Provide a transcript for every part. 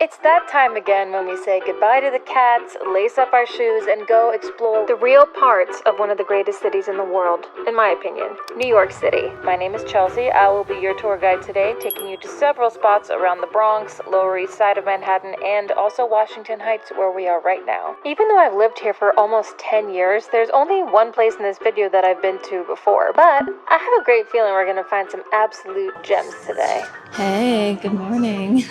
It's that time again when we say goodbye to the cats, lace up our shoes, and go explore the real parts of one of the greatest cities in the world, in my opinion, New York City. My name is Chelsea. I will be your tour guide today, taking you to several spots around the Bronx, Lower East Side of Manhattan, and also Washington Heights, where we are right now. Even though I've lived here for almost 10 years, there's only one place in this video that I've been to before, but I have a great feeling we're gonna find some absolute gems today. Hey, good morning.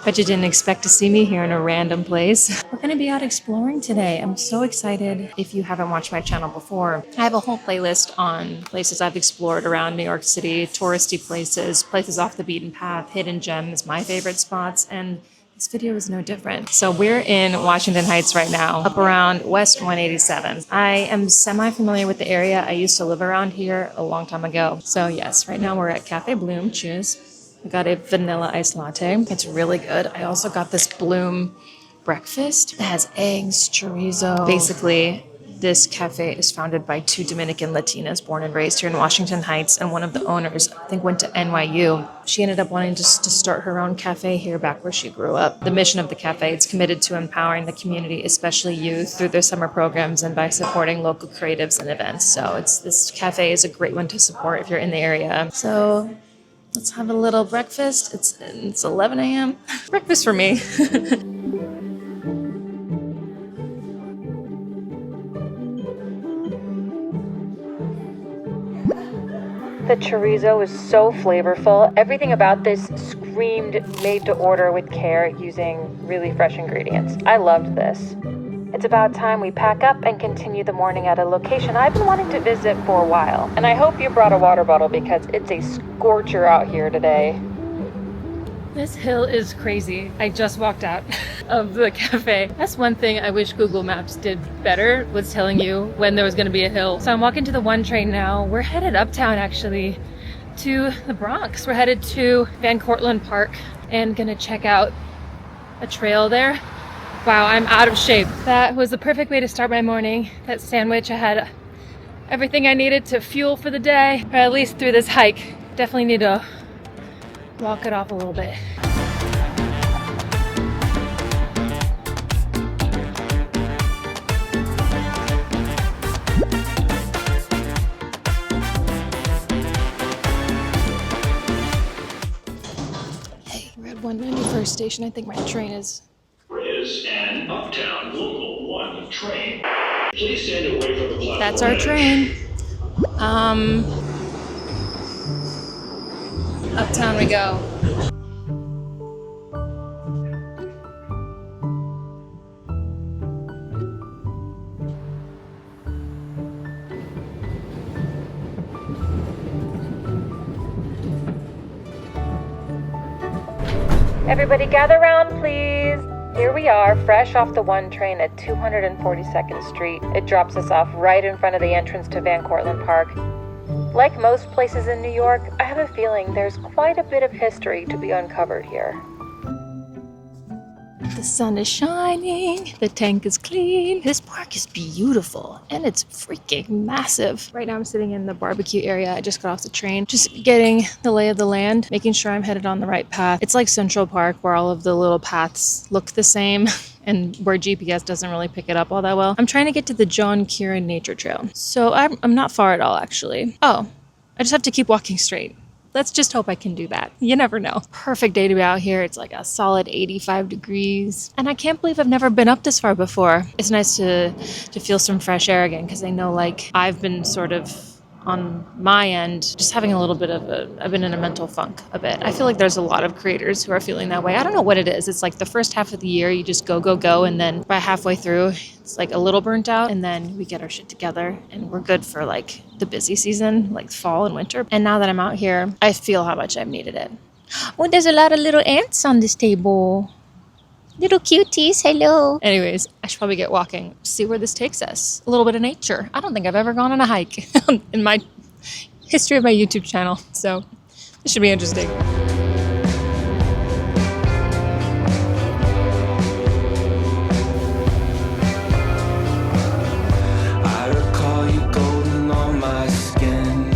Bet you didn't expect to see me here in a random place. We're gonna be out exploring today. I'm so excited. If you haven't watched my channel before, I have a whole playlist on places I've explored around New York City, touristy places, places off the beaten path, hidden gems, my favorite spots, and this video is no different. So we're in Washington Heights right now, up around West 187. I am semi-familiar with the area. I used to live around here a long time ago. So yes, right now we're at Cafe Bloom. Cheers. I got a vanilla iced latte. It's really good. I also got this Bloom breakfast. It has eggs, chorizo. Basically, this cafe is founded by two Dominican Latinas born and raised here in Washington Heights, and one of the owners, I think, went to NYU. She ended up wanting to start her own cafe here back where she grew up. The mission of the cafe is committed to empowering the community, especially youth, through their summer programs and by supporting local creatives and events. So this cafe is a great one to support if you're in the area. So let's have a little breakfast. It's 11 a.m. Breakfast for me. The chorizo is so flavorful. Everything about this screamed made to order with care using really fresh ingredients. I loved this. It's about time we pack up and continue the morning at a location I've been wanting to visit for a while. And I hope you brought a water bottle because it's a scorcher out here today. This hill is crazy. I just walked out of the cafe. That's one thing I wish Google Maps did better, was telling you when there was going to be a hill. So I'm walking to the 1 train now. We're headed uptown, actually, to the Bronx. We're headed to Van Cortlandt Park and gonna check out a trail there. Wow, I'm out of shape. That was the perfect way to start my morning. That sandwich, I had everything I needed to fuel for the day, or at least through this hike. Definitely need to walk it off a little bit. Hey, we're at 191st station. I think my train is An Uptown Local 1 train. Please stand away from the platform. That's our train. Uptown we go. Everybody gather around, please. Here we are, fresh off the 1 train at 242nd Street. It drops us off right in front of the entrance to Van Cortlandt Park. Like most places in New York, I have a feeling there's quite a bit of history to be uncovered here. The sun is shining, the tank is clean. This park is beautiful, and it's freaking massive. Right now I'm sitting in the barbecue area. I just got off the train, just getting the lay of the land, making sure I'm headed on the right path. It's like Central Park, where all of the little paths look the same and where GPS doesn't really pick it up all that well. I'm trying to get to the Kieran Nature Trail. So I'm not far at all, actually. Oh, I just have to keep walking straight. Let's just hope I can do that. You never know. Perfect day to be out here. It's like a solid 85 degrees. And I can't believe I've never been up this far before. It's nice to feel some fresh air again, because I know, like, I've been sort of on my end, just having a little bit of I've been in a mental funk a bit. I feel like there's a lot of creators who are feeling that way. I don't know what it is. It's like the first half of the year, you just go, and then by halfway through, it's like a little burnt out, and then we get our shit together, and we're good for like the busy season, like fall and winter. And now that I'm out here, I feel how much I've needed it. Oh, there's a lot of little ants on this table. Little cuties, hello. Anyways, I should probably get walking, see where this takes us. A little bit of nature. I don't think I've ever gone on a hike in my history of my YouTube channel. So this should be interesting. I recall you golden on my skin,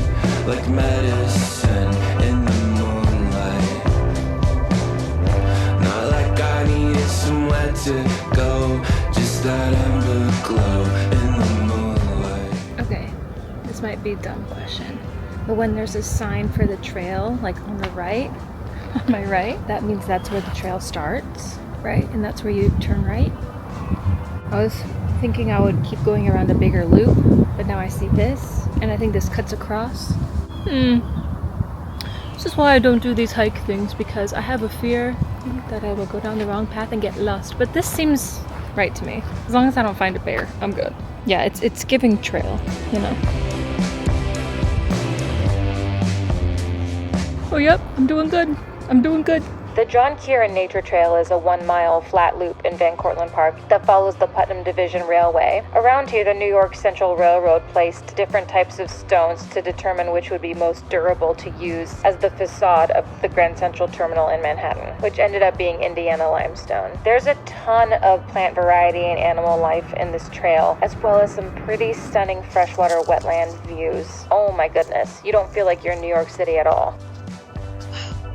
like medicine in the moonlight. Not like I need to go. Just that amber glow in the moonlight. Okay, this might be a dumb question, but when there's a sign for the trail, like on the right, on my right, that means that's where the trail starts, right? And that's where you turn right. I was thinking I would keep going around a bigger loop, but now I see this, and I think this cuts across. This is why I don't do these hike things, because I have a fear that I will go down the wrong path and get lost. But this seems right to me. As long as I don't find a bear, I'm good. Yeah, it's giving trail, you know. Oh yep, I'm doing good. I'm doing good. The John Kieran Nature Trail is a 1-mile flat loop in Van Cortlandt Park that follows the Putnam Division Railway. Around here, the New York Central Railroad placed different types of stones to determine which would be most durable to use as the facade of the Grand Central Terminal in Manhattan, which ended up being Indiana limestone. There's a ton of plant variety and animal life in this trail, as well as some pretty stunning freshwater wetland views. Oh my goodness, you don't feel like you're in New York City at all.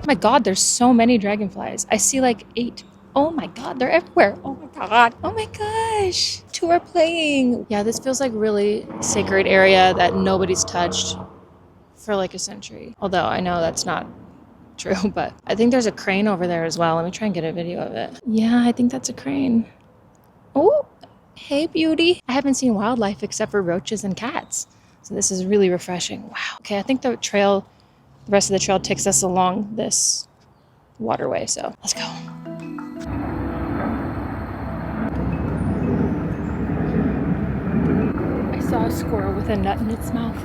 Oh my god, there's so many dragonflies. I see like 8. Oh my god, they're everywhere. Oh my god. Oh my gosh. 2 are playing. Yeah, this feels like really sacred area that nobody's touched for like a century. Although I know that's not true, but I think there's a crane over there as well. Let me try and get a video of it. Yeah, I think that's a crane. Oh, hey beauty. I haven't seen wildlife except for roaches and cats. So this is really refreshing. Wow. Okay, I think the rest of the trail takes us along this waterway, so let's go. I saw a squirrel with a nut in its mouth.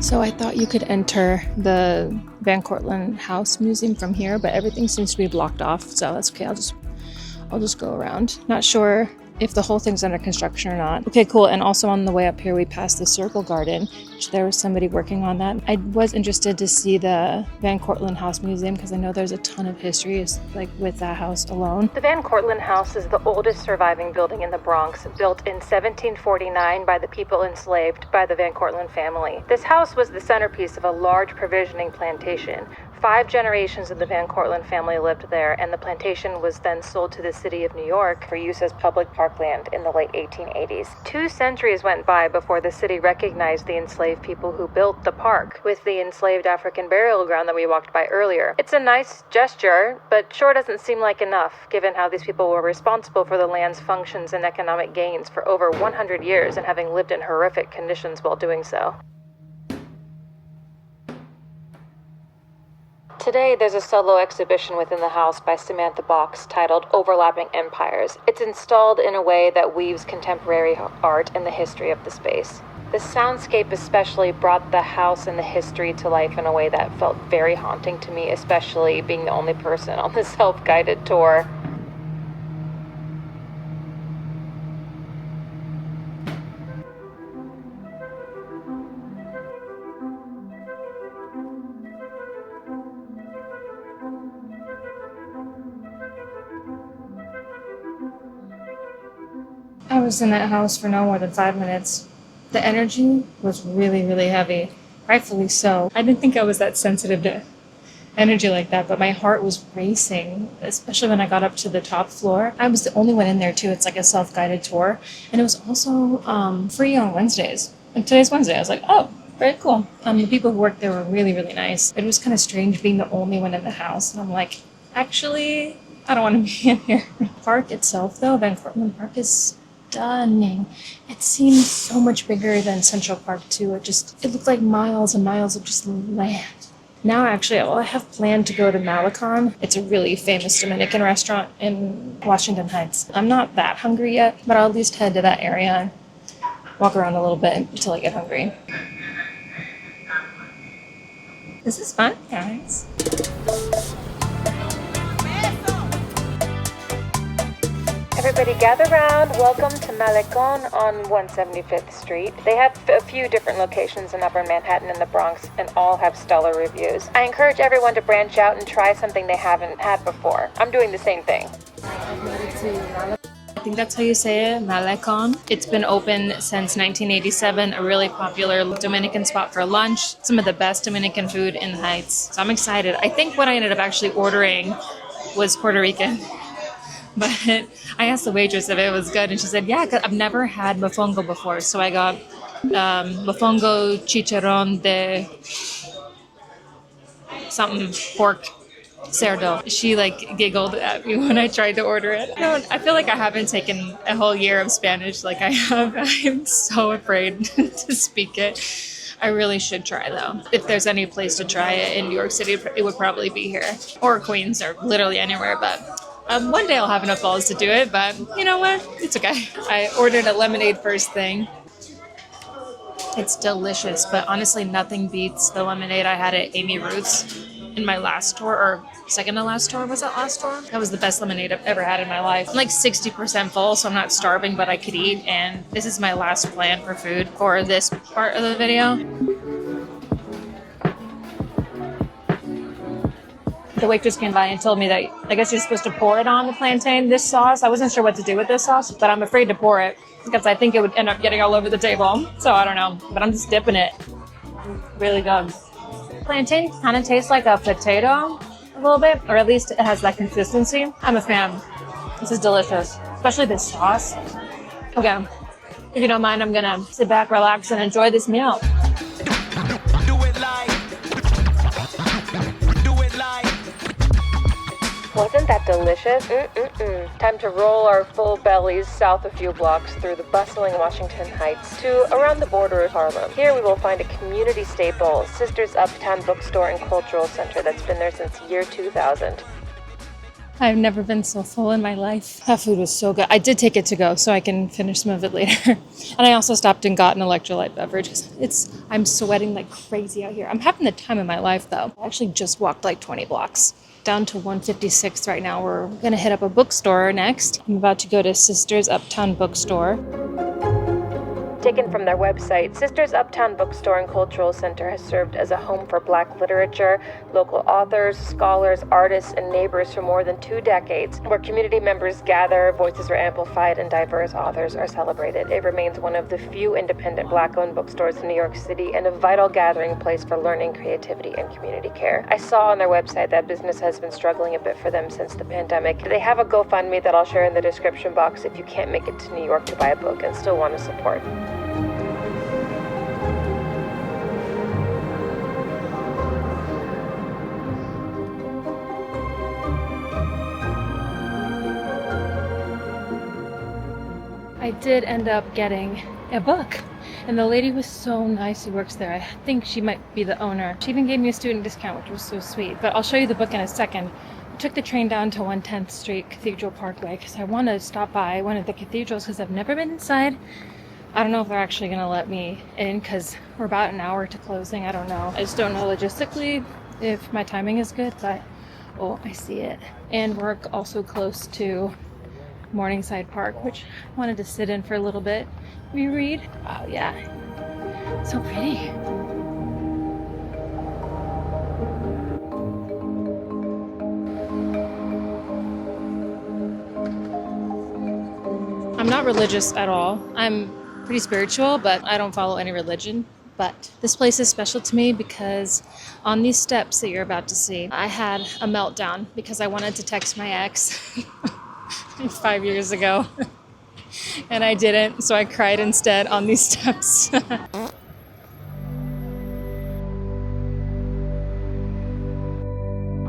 So I thought you could enter the Van Cortlandt House museum from here, but everything seems to be blocked off, so that's okay. I'll just go around. Not sure if the whole thing's under construction or not. Okay, cool. And also on the way up here, we passed the Circle Garden, which there was somebody working on that. I was interested to see the Van Cortlandt House Museum because I know there's a ton of history, like with that house alone. The Van Cortlandt House is the oldest surviving building in the Bronx, built in 1749 by the people enslaved by the Van Cortlandt family. This house was the centerpiece of a large provisioning plantation. 5 generations of the Van Cortlandt family lived there, and the plantation was then sold to the city of New York for use as public parkland in the late 1880s. 2 centuries went by before the city recognized the enslaved people who built the park, with the enslaved African burial ground that we walked by earlier. It's a nice gesture, but sure doesn't seem like enough, given how these people were responsible for the land's functions and economic gains for over 100 years and having lived in horrific conditions while doing so. Today, there's a solo exhibition within the house by Samantha Box titled Overlapping Empires. It's installed in a way that weaves contemporary art and the history of the space. The soundscape especially brought the house and the history to life in a way that felt very haunting to me, especially being the only person on the self-guided tour. I was in that house for no more than 5 minutes. The energy was really, really heavy. Rightfully so. I didn't think I was that sensitive to energy like that, but my heart was racing, especially when I got up to the top floor. I was the only one in there too. It's like a self-guided tour. And it was also free on Wednesdays. And today's Wednesday. I was like, oh, very cool. The people who worked there were really, really nice. It was kind of strange being the only one in the house. And I'm like, actually, I don't want to be in here. The park itself, though, Van Cortlandt Park, is stunning. It seems so much bigger than Central Park too. It looked like miles and miles of just land. Now actually, I have planned to go to Malecon. It's a really famous Dominican restaurant in Washington Heights. I'm not that hungry yet, but I'll at least head to that area and walk around a little bit until I get hungry. This is fun, guys. Everybody gather round. Welcome to Malecon on 175th Street. They have a few different locations in Upper Manhattan and the Bronx, and all have stellar reviews. I encourage everyone to branch out and try something they haven't had before. I'm doing the same thing. I've made it to Malecon. I think that's how you say it, Malecon. It's been open since 1987, a really popular Dominican spot for lunch. Some of the best Dominican food in the Heights. So I'm excited. I think what I ended up actually ordering was Puerto Rican. But I asked the waitress if it was good, and she said, yeah, 'cause I've never had mofongo before. So I got mofongo chicharron de something pork cerdo. She like giggled at me when I tried to order it. I feel like I haven't taken a whole year of Spanish like I have. I'm so afraid to speak it. I really should try though. If there's any place to try it in New York City, it would probably be here or Queens or literally anywhere. But one day I'll have enough balls to do it. But you know what? It's okay. I ordered a lemonade first thing. It's delicious, but honestly, nothing beats the lemonade I had at Amy Ruth's in my last tour, or second to last tour. Was that last tour? That was the best lemonade I've ever had in my life. I'm like 60% full, so I'm not starving, but I could eat. And this is my last plan for food for this part of the video. The waitress came by and told me that I guess you're supposed to pour it on the plantain, this sauce. I wasn't sure what to do with this sauce, but I'm afraid to pour it because I think it would end up getting all over the table. So I don't know, but I'm just dipping it. Really good. Plantain kind of tastes like a potato a little bit, or at least it has that consistency. I'm a fan. This is delicious, especially this sauce. Okay, if you don't mind, I'm gonna sit back, relax, and enjoy this meal. Wasn't that delicious? Time to roll our full bellies south a few blocks through the bustling Washington Heights to around the border of Harlem. Here we will find a community staple, Sisters Uptown Bookstore and Cultural Center that's been there since year 2000. I've never been so full in my life. That food was so good. I did take it to go so I can finish some of it later. And I also stopped and got an electrolyte beverage. I'm sweating like crazy out here. I'm having the time of my life though. I actually just walked like 20 blocks. Down to 156th right now. We're gonna hit up a bookstore next. I'm about to go to Sisters Uptown Bookstore. Taken from their website, Sisters Uptown Bookstore and Cultural Center has served as a home for Black literature, local authors, scholars, artists, and neighbors for more than 2 decades. Where community members gather, voices are amplified, and diverse authors are celebrated. It remains one of the few independent Black-owned bookstores in New York City and a vital gathering place for learning, creativity, and community care. I saw on their website that business has been struggling a bit for them since the pandemic. They have a GoFundMe that I'll share in the description box if you can't make it to New York to buy a book and still want to support. I did end up getting a book, and the lady was so nice who works there. I think she might be the owner. She even gave me a student discount, which was so sweet. But I'll show you the book in a second. I took the train down to 110th Street, Cathedral Parkway, because I want to stop by one of the cathedrals because I've never been inside. I don't know if they're actually going to let me in because we're about an hour to closing. I don't know. I just don't know logistically if my timing is good, but oh, I see it. And we're also close to Morningside Park, which I wanted to sit in for a little bit. Reread. Oh yeah, so pretty. I'm not religious at all. I'm pretty spiritual, but I don't follow any religion. But this place is special to me because on these steps that you're about to see, I had a meltdown because I wanted to text my ex 5 years ago and I didn't, so I cried instead on these steps.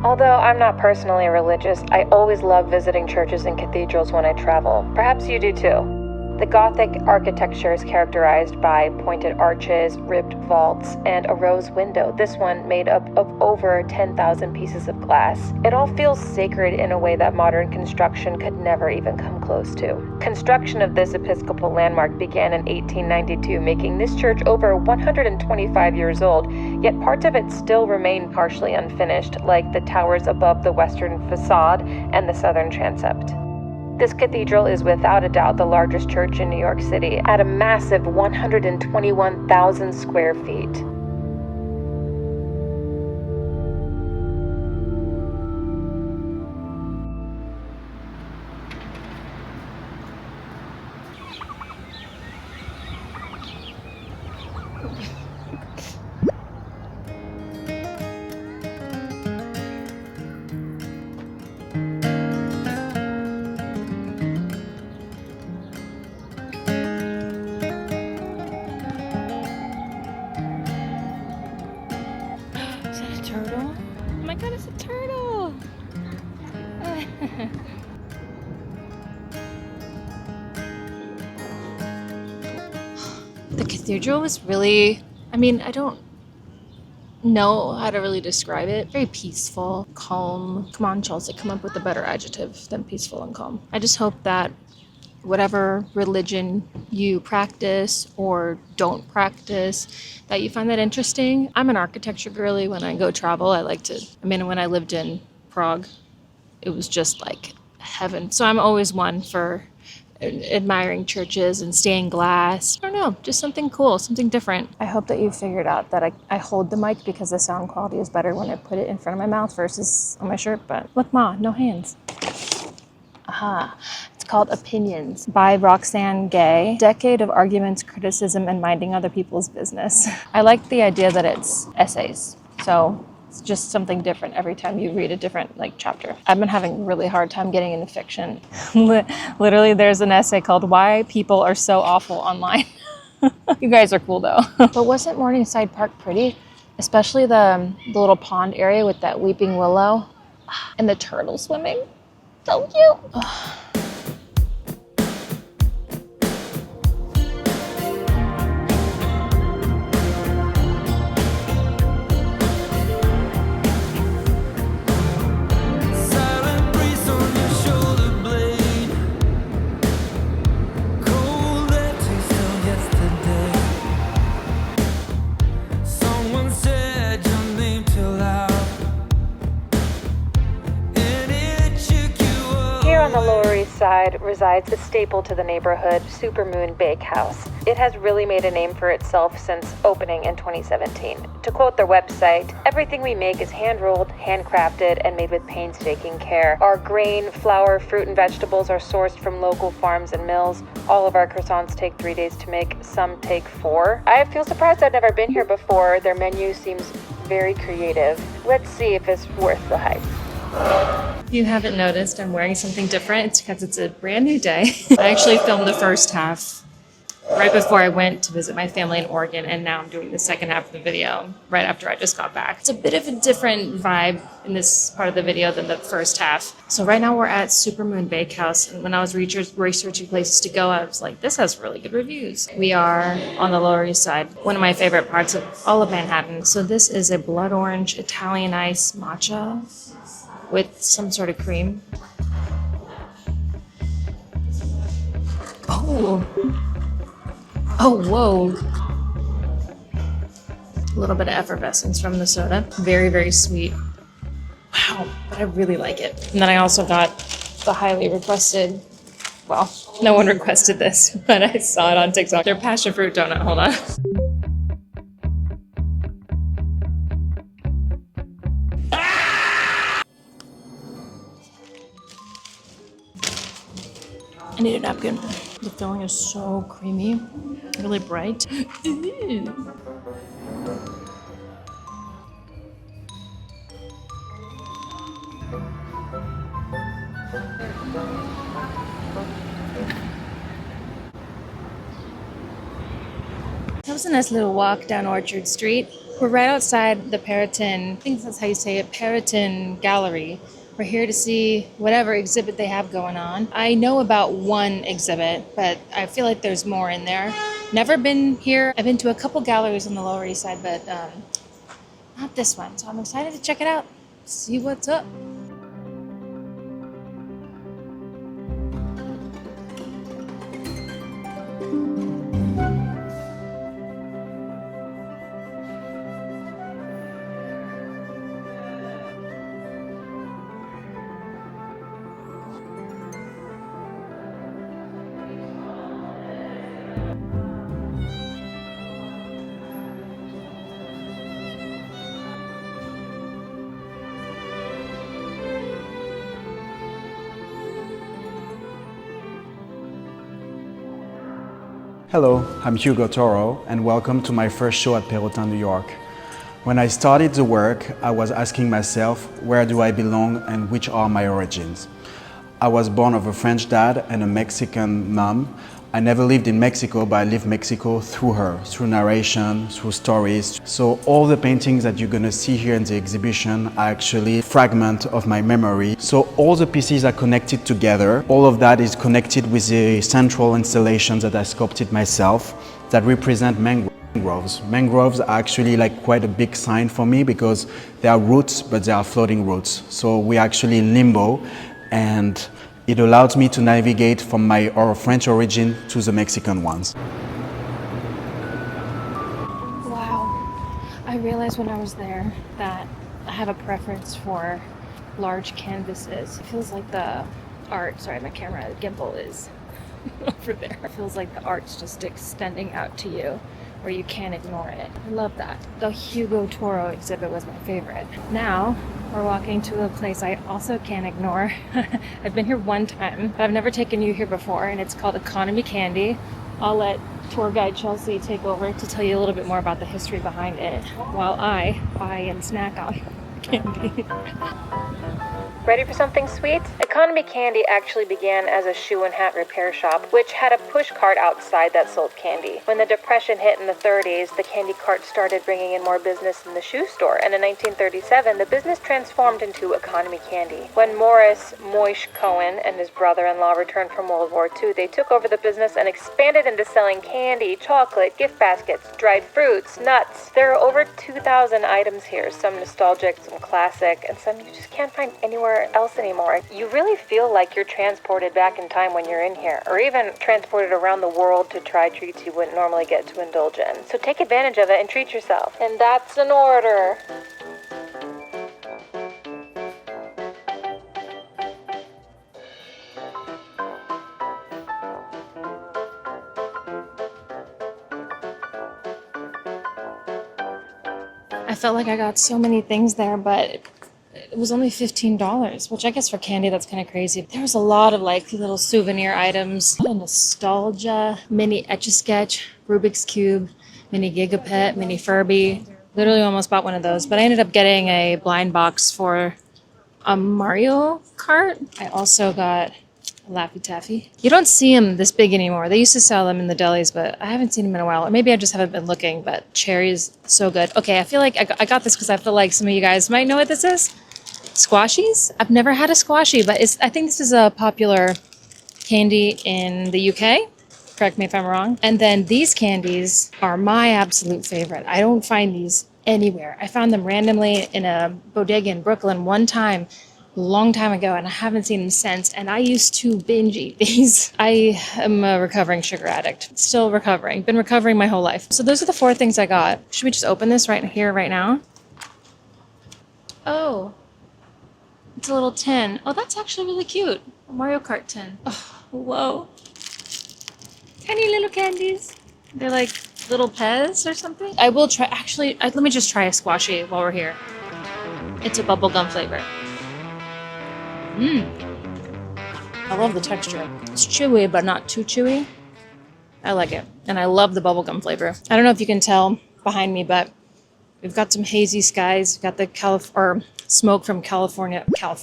Although I'm not personally religious, I always love visiting churches and cathedrals when I travel. Perhaps you do too. The Gothic architecture is characterized by pointed arches, ribbed vaults, and a rose window, this one made up of over 10,000 pieces of glass. It all feels sacred in a way that modern construction could never even come close to. Construction of this Episcopal landmark began in 1892, making this church over 125 years old, yet parts of it still remain partially unfinished, like the towers above the western facade and the southern transept. This cathedral is without a doubt the largest church in New York City at a massive 121,000 square feet. The cathedral was really, I mean, I don't know how to really describe it. Very peaceful, calm. Come on, Chelsea, come up with a better adjective than peaceful and calm. I just hope that whatever religion you practice or don't practice, that you find that interesting. I'm an architecture girly. When I go travel, when I lived in Prague, it was just like heaven. So I'm always one for admiring churches and stained glass. I don't know, just something cool, something different. I hope that you figured out that I hold the mic because the sound quality is better when I put it in front of my mouth versus on my shirt. But look, Ma, no hands. Aha. It's called Opinions by Roxane Gay. Decade of arguments, criticism, and minding other people's business. I like the idea that it's essays. So it's just something different every time you read a different chapter. I've been having a really hard time getting into fiction. Literally, there's an essay called Why People Are So Awful Online. You guys are cool though. But wasn't Morningside Park pretty? Especially the little pond area with that weeping willow and the turtle swimming. So cute. Side resides a staple to the neighborhood, Supermoon Bakehouse. It has really made a name for itself since opening in 2017. To quote their website, everything we make is hand-rolled, handcrafted, and made with painstaking care. Our grain, flour, fruit, and vegetables are sourced from local farms and mills. All of our croissants take 3 days to make, some take 4. I feel surprised I've never been here before. Their menu seems very creative. Let's see if it's worth the hype. If you haven't noticed, I'm wearing something different. It's because it's a brand new day. I actually filmed the first half right before I went to visit my family in Oregon, and now I'm doing the second half of the video right after I just got back. It's a bit of a different vibe in this part of the video than the first half. So right now we're at Supermoon Bakehouse, and when I was researching places to go, I was like, this has really good reviews. We are on the Lower East Side, one of my favorite parts of all of Manhattan. So this is a blood orange Italian ice matcha with some sort of cream. Oh, whoa. A little bit of effervescence from the soda. Very, very sweet. Wow, but I really like it. And then I also got the highly requested, well, no one requested this, but I saw it on TikTok. Their passion fruit donut, hold on. I need a napkin. The filling is so creamy, really bright. That was a nice little walk down Orchard Street. We're right outside the Periton, I think that's how you say it, Periton Gallery. We're here to see whatever exhibit they have going on. I know about one exhibit, but I feel like there's more in there. Never been here. I've been to a couple galleries on the Lower East Side, but not this one. So I'm excited to check it out, see what's up. Hello, I'm Hugo Toro, and welcome to my first show at Peloton, New York. When I started the work, I was asking myself, where do I belong and which are my origins? I was born of a French dad and a Mexican mom. I never lived in Mexico, but I lived Mexico through her, through narration, through stories. So all the paintings that you're gonna see here in the exhibition are actually fragments of my memory. So all the pieces are connected together. All of that is connected with the central installations that I sculpted myself. that represent mangroves. Mangroves are actually like quite a big sign for me because they are roots, but they are floating roots. So we're actually in limbo, and it allows me to navigate from my French origin to the Mexican ones. Wow. I realized when I was there that I have a preference for large canvases. It feels like the art, sorry, my camera gimbal is over there. It feels like the art's just extending out to you where you can't ignore it. I love that. The Hugo Toro exhibit was my favorite. Now we're walking to a place I also can't ignore. I've been here one time, but I've never taken you here before, and it's called Economy Candy. I'll let tour guide Chelsea take over to tell you a little bit more about the history behind it while I buy and snack on candy. Ready for something sweet? Economy Candy actually began as a shoe and hat repair shop, which had a push cart outside that sold candy. When the Depression hit in the 30s, the candy cart started bringing in more business than the shoe store, and in 1937, the business transformed into Economy Candy. When Morris Moish Cohen and his brother-in-law returned from World War II, they took over the business and expanded into selling candy, chocolate, gift baskets, dried fruits, nuts. There are over 2,000 items here, some nostalgic, some classic, and some you just can't find anywhere else anymore. You really feel like you're transported back in time when you're in here, or even transported around the world to try treats you wouldn't normally get to indulge in. So take advantage of it and treat yourself. And that's an order. I felt like I got so many things there, but it was only $15, which I guess for candy, that's kind of crazy. There was a lot of like little souvenir items, a lot of nostalgia, mini Etch-a-Sketch, Rubik's Cube, mini Gigapet, mini Furby. Literally almost bought one of those, but I ended up getting a blind box for a Mario Kart. I also got a Laffy Taffy. You don't see them this big anymore. They used to sell them in the delis, but I haven't seen them in a while. Or maybe I just haven't been looking, but cherries, so good. Okay, I feel like I got this because I feel like some of you guys might know what this is. Squashies? I've never had a squashie, but I think this is a popular candy in the UK. Correct me if I'm wrong. And then these candies are my absolute favorite. I don't find these anywhere. I found them randomly in a bodega in Brooklyn one time, a long time ago, and I haven't seen them since. And I used to binge eat these. I am a recovering sugar addict. Still recovering. Been recovering my whole life. So those are the 4 things I got. Should we just open this right here, right now? Oh. It's a little tin. Oh, that's actually really cute. A Mario Kart tin. Oh, whoa. Tiny little candies. They're like little Pez or something. I will try, actually, let me just try a squashie while we're here. It's a bubblegum flavor. I love the texture. It's chewy, but not too chewy. I like it. And I love the bubblegum flavor. I don't know if you can tell behind me, but we've got some hazy skies. We've got the smoke from California. I was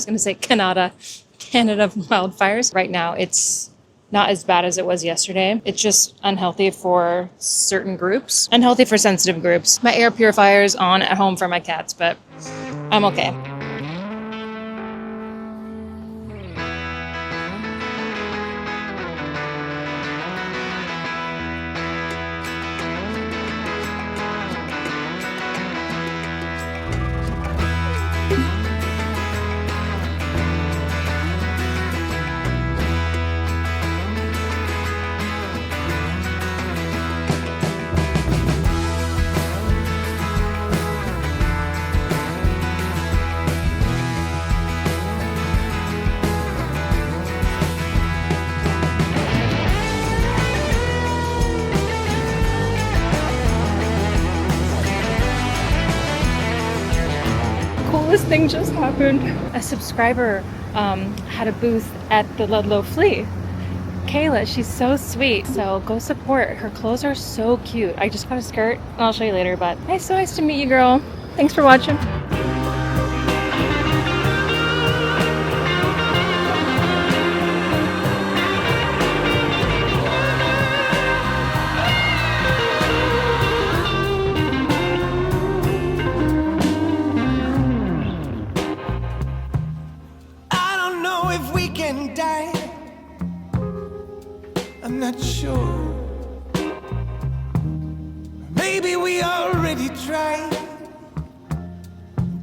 going to say Canada wildfires. Right now, it's not as bad as it was yesterday. It's just unhealthy for certain groups. Unhealthy for sensitive groups. My air purifier is on at home for my cats, but I'm okay. Coolest thing just happened. A subscriber had a booth at the Ludlow Flea. Kayla, she's so sweet. So go support. Her clothes are so cute. I just got a skirt, and I'll show you later, but so nice to meet you, girl. Thanks for watching. I'm not sure. Maybe we already tried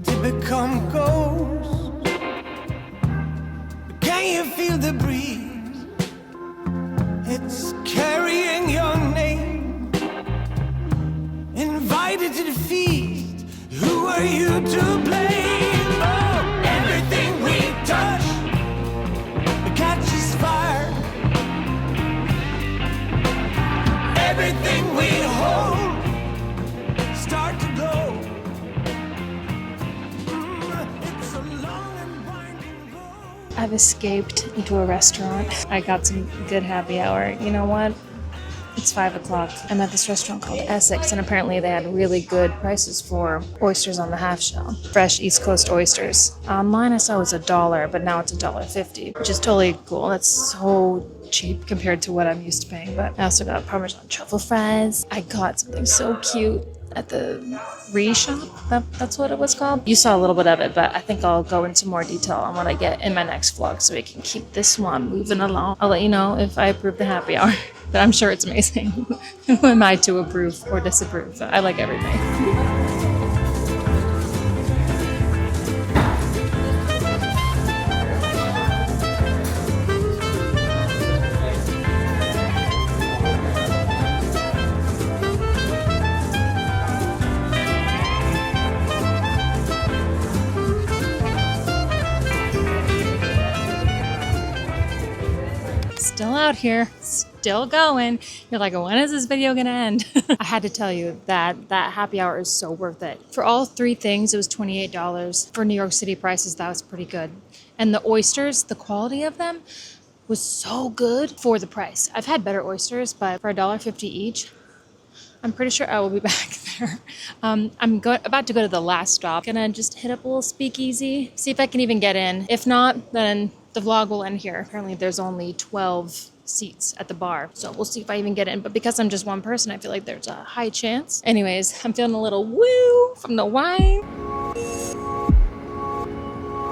to become ghosts. Can you feel the breeze? It's carrying your name. Invited to the feast. Who are you to blame? Oh, everything we touch catches fire. Everything we hold start to glow. It's a long and winding road. I've escaped into a restaurant. I got some good happy hour. You know what? It's 5 o'clock. I'm at this restaurant called Essex, and apparently they had really good prices for oysters on the half shell. Fresh East Coast oysters. Online I saw it was $1, but now it's $1.50, which is totally cool. That's so cheap compared to what I'm used to paying. But I also got Parmesan truffle fries. I got something so cute at the shop. That's what it was called. You saw a little bit of it, but I think I'll go into more detail on what I get in my next vlog so we can keep this one moving along. I'll let you know if I approve the happy hour. But I'm sure it's amazing. Who am I to approve or disapprove? I like everything. Still out here, still going. You're like, when is this video gonna end? I had to tell you that happy hour is so worth it. For all three things, it was $28. For New York City prices, that was pretty good. And the oysters, the quality of them was so good for the price. I've had better oysters, but for $1.50 each, I'm pretty sure I will be back there. I'm about to go to the last stop. Gonna just hit up a little speakeasy, see if I can even get in. If not, then the vlog will end here. Apparently there's only 12 seats at the bar, so we'll see if I even get in. But because I'm just one person, I feel like there's a high chance. Anyways, I'm feeling a little woo from the wine.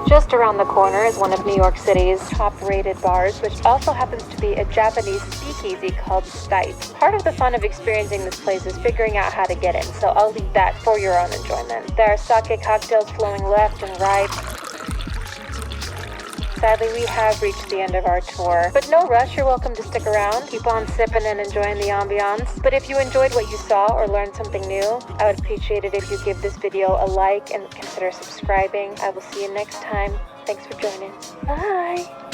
Just around the corner is one of New York City's top-rated bars, which also happens to be a Japanese speakeasy called Stipe. Part of the fun of experiencing this place is figuring out how to get in, so I'll leave that for your own enjoyment. There are sake cocktails flowing left and right. Sadly, we have reached the end of our tour, but no rush, you're welcome to stick around. Keep on sipping and enjoying the ambiance. But if you enjoyed what you saw or learned something new, I would appreciate it if you give this video a like and consider subscribing. I will see you next time. Thanks for joining. Bye!